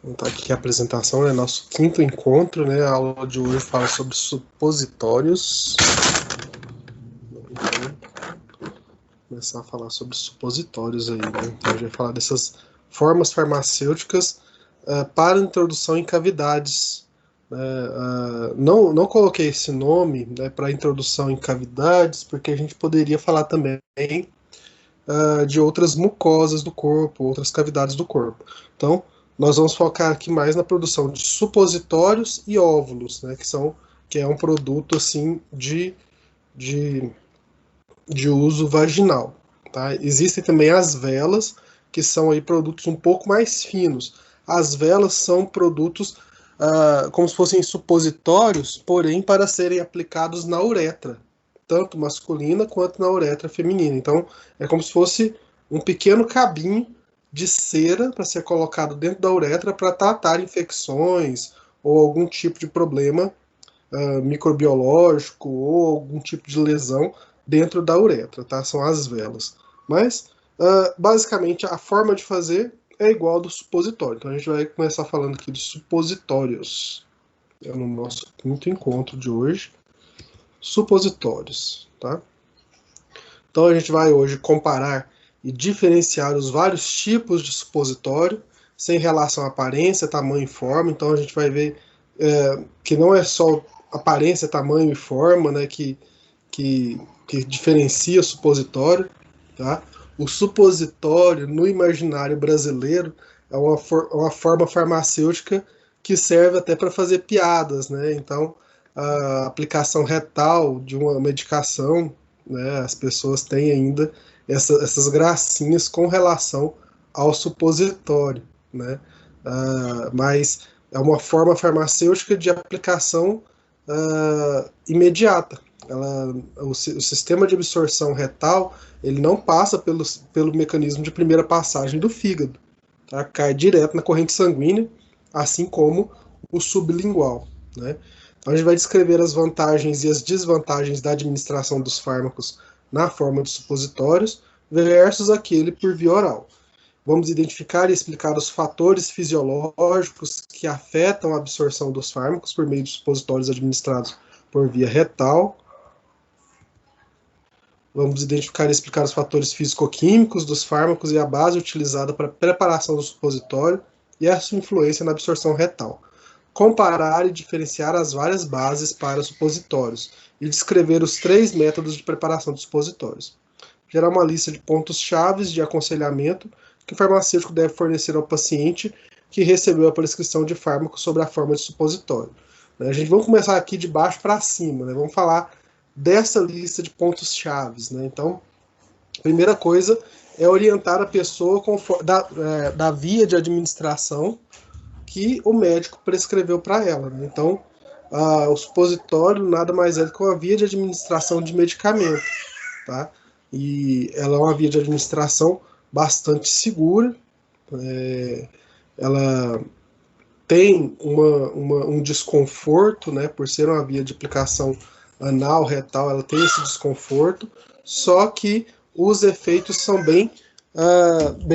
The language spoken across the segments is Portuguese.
Então, aqui a apresentação, é nosso quinto encontro, né? A aula de hoje fala sobre supositórios. Então, começar a falar sobre supositórios aí, né? Então, a gente vai falar dessas formas farmacêuticas para introdução em cavidades. Não coloquei esse nome, né, para introdução em cavidades, porque a gente poderia falar também de outras mucosas do corpo, outras cavidades do corpo. Então, nós vamos focar aqui mais na produção de supositórios e óvulos, né, que é um produto assim de, de uso vaginal. Tá? Existem também as velas, que são aí produtos um pouco mais finos. As velas são produtos como se fossem supositórios, porém para serem aplicados na uretra, tanto masculina quanto na uretra feminina. Então, é como se fosse um pequeno cabinho de cera para ser colocado dentro da uretra para tratar infecções ou algum tipo de problema microbiológico ou algum tipo de lesão dentro da uretra, tá? São as velas. Mas, basicamente, a forma de fazer é igual ao do supositório. Então, a gente vai começar falando aqui de supositórios. É no nosso quinto encontro de hoje. Supositórios, tá? Então, a gente vai hoje comparar e diferenciar os vários tipos de supositório, sem relação à aparência, tamanho e forma. Então, a gente vai ver que não é só aparência, tamanho e forma, né, que diferencia supositório, tá? O supositório, no imaginário brasileiro, é uma forma farmacêutica que serve até para fazer piadas, né? Então, a aplicação retal de uma medicação, né, as pessoas têm ainda essas gracinhas com relação ao supositório, né? Mas é uma forma farmacêutica de aplicação imediata. O sistema de absorção retal ele não passa pelo mecanismo de primeira passagem do fígado, tá? Cai direto na corrente sanguínea, assim como o sublingual, né? Então a gente vai descrever as vantagens e as desvantagens da administração dos fármacos na forma de supositórios versus aquele por via oral. Vamos identificar e explicar os fatores fisiológicos que afetam a absorção dos fármacos por meio de supositórios administrados por via retal. Vamos identificar e explicar os fatores físico-químicos dos fármacos e a base utilizada para a preparação do supositório e a sua influência na absorção retal. Comparar e diferenciar as várias bases para supositórios e descrever os 3 métodos de preparação de supositórios. Gerar uma lista de pontos-chave de aconselhamento que o farmacêutico deve fornecer ao paciente que recebeu a prescrição de fármaco sob a forma de supositório. A gente vai começar aqui de baixo para cima, né? Vamos falar dessa lista de pontos-chave, né? Então, a primeira coisa é orientar a pessoa da via de administração que o médico prescreveu para ela, né? Então, o supositório nada mais é do que uma via de administração de medicamento, tá? E ela é uma via de administração bastante segura, ela tem um desconforto, né, por ser uma via de aplicação anal, retal, ela tem esse desconforto, só que os efeitos são bem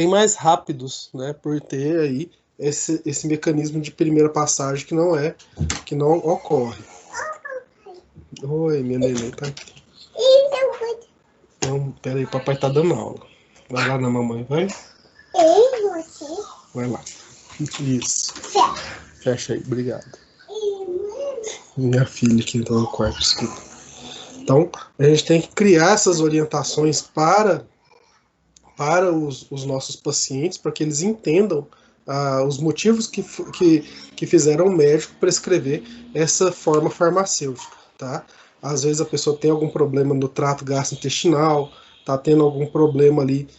mais rápidos, né, por ter aí esse mecanismo de primeira passagem que não ocorre. Oi, minha neném tá aqui. Não, pera aí, papai tá dando aula. Vai lá na mamãe, vai? Vai lá. Isso. Fecha aí, obrigado. Minha filha que entrou no quarto, desculpa. Então, a gente tem que criar essas orientações para os nossos pacientes, para que eles entendam os motivos que fizeram o médico prescrever essa forma farmacêutica, tá? Às vezes a pessoa tem algum problema no trato gastrointestinal, tá tendo algum problema ali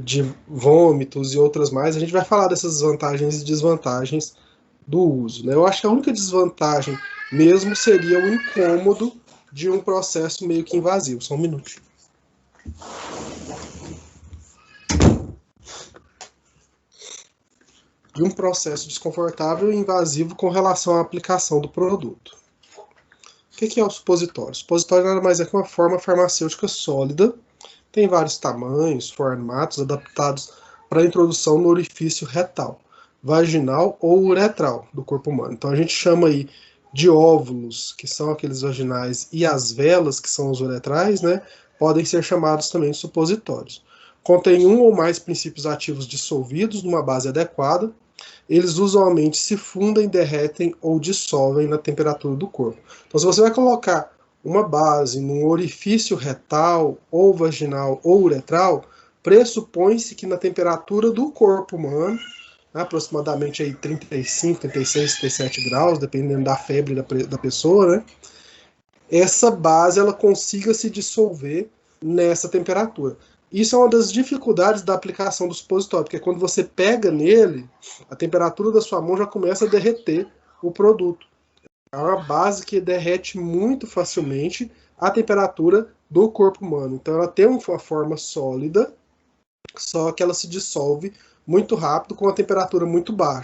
de vômitos e outras mais. A gente vai falar dessas vantagens e desvantagens do uso, né? Eu acho que a única desvantagem mesmo seria o incômodo de um processo meio que invasivo. Só um minuto. De um processo desconfortável e invasivo com relação à aplicação do produto. O que é o supositório? O supositório nada mais é que uma forma farmacêutica sólida, tem vários tamanhos, formatos adaptados para a introdução no orifício retal. vaginal ou uretral do corpo humano. Então a gente chama aí de óvulos, que são aqueles vaginais, e as velas, que são os uretrais, né, podem ser chamados também de supositórios. Contém um ou mais princípios ativos dissolvidos numa base adequada. Eles usualmente se fundem, derretem ou dissolvem na temperatura do corpo. Então, se você vai colocar uma base num orifício retal, ou vaginal, ou uretral, pressupõe-se que na temperatura do corpo humano, aproximadamente aí 35, 36, 37 graus, dependendo da febre da pessoa, né? Essa base ela consiga se dissolver nessa temperatura. Isso é uma das dificuldades da aplicação do supositório, porque quando você pega nele, a temperatura da sua mão já começa a derreter o produto. É uma base que derrete muito facilmente a temperatura do corpo humano. Então ela tem uma forma sólida, só que ela se dissolve muito rápido com uma temperatura muito baixa.